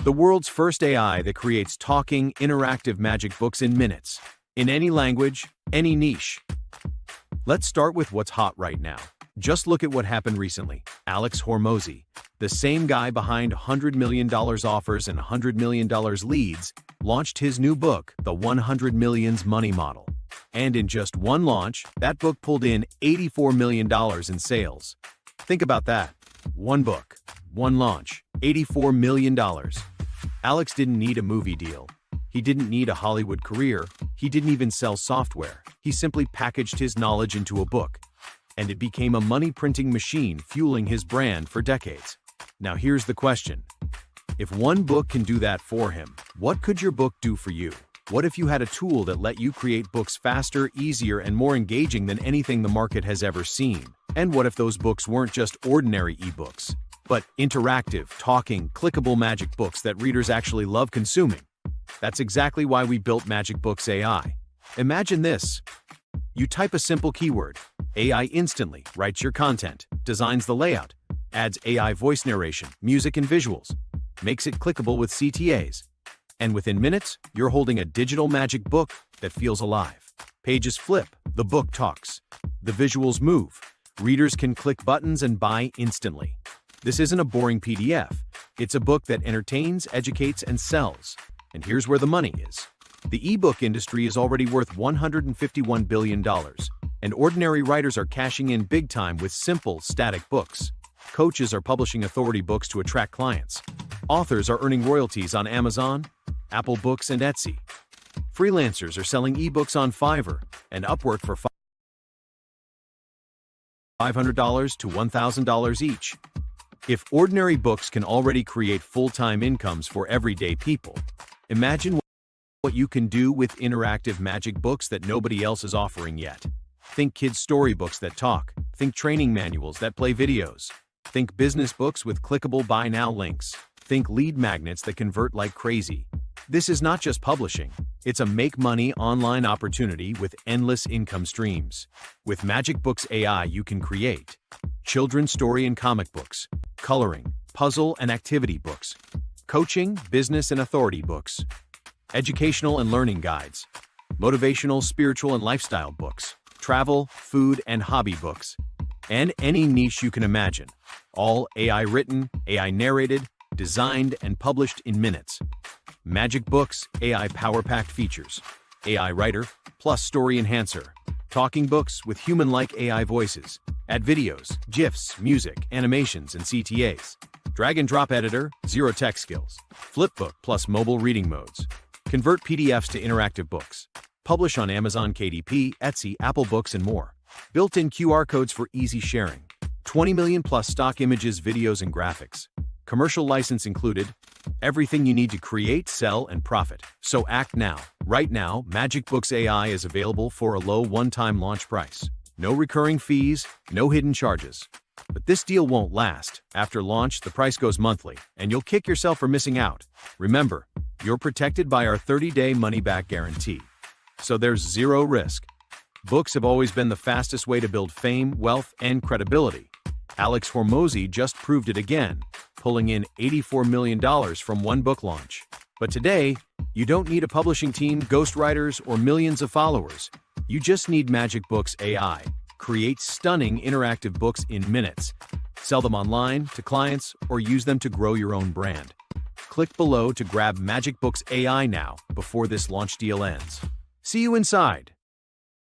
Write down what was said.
the world's first AI that creates talking, interactive magic books in minutes, in any language, any niche. Let's start with what's hot right now. Just look at what happened recently. Alex Hormozi, the same guy behind $100 million offers and $100 million leads, launched his new book, The 100 Millions Money Model. And in just one launch, that book pulled in $84 million in sales. Think about that. One book, one launch, $84 million. Alex didn't need a movie deal. He didn't need a Hollywood career. He didn't even sell software. He simply packaged his knowledge into a book. And it became a money-printing machine fueling his brand for decades. Now here's the question. If one book can do that for him, what could your book do for you? What if you had a tool that let you create books faster, easier, and more engaging than anything the market has ever seen? And what if those books weren't just ordinary eBooks, but interactive, talking, clickable magic books that readers actually love consuming? That's exactly why we built MagicBooks AI. Imagine this. You type a simple keyword. AI instantly writes your content, designs the layout, adds AI voice narration, music and visuals, makes it clickable with CTAs. And within minutes, you're holding a digital magic book that feels alive. Pages flip, the book talks, the visuals move, readers can click buttons and buy instantly. This isn't a boring PDF. It's a book that entertains, educates, and sells. And here's where the money is. The ebook industry is already worth $151 billion, and ordinary writers are cashing in big time with simple, static books. Coaches are publishing authority books to attract clients. Authors are earning royalties on Amazon, Apple Books, and Etsy. Freelancers are selling ebooks on Fiverr and Upwork for $500 to $1,000 each. If ordinary books can already create full-time incomes for everyday people, imagine what you can do with interactive magic books that nobody else is offering yet. Think kids' storybooks that talk. Think training manuals that play videos. Think business books with clickable buy now links. Think lead magnets that convert like crazy. This is not just publishing. It's a make-money online opportunity with endless income streams. With MagicBooks AI, you can create children's story and comic books, coloring, puzzle and activity books, coaching, business and authority books, educational and learning guides, motivational, spiritual and lifestyle books, travel, food and hobby books, and any niche you can imagine. All AI written, AI narrated, designed and published in minutes. MagicBooks AI power-packed features. AI writer plus story enhancer. Talking books with human-like AI voices. Add videos, GIFs, music, animations, and CTAs. Drag-and-drop editor, zero tech skills. Flipbook plus mobile reading modes. Convert PDFs to interactive books. Publish on Amazon KDP, Etsy, Apple Books, and more. Built-in QR codes for easy sharing. 20 million plus stock images, videos, and graphics. Commercial license included. Everything you need to create, sell, and profit. So act now. Right now, MagicBooks AI is available for a low one-time launch price. No recurring fees, no hidden charges. But this deal won't last. After launch, the price goes monthly, and you'll kick yourself for missing out. Remember, you're protected by our 30-day money-back guarantee. So there's zero risk. Books have always been the fastest way to build fame, wealth, and credibility. Alex Hormozi just proved it again, pulling in $84 million from one book launch. But today, you don't need a publishing team, ghostwriters, or millions of followers. You just need MagicBooks AI. Create stunning interactive books in minutes. Sell them online, to clients, or use them to grow your own brand. Click below to grab MagicBooks AI now before this launch deal ends. See you inside.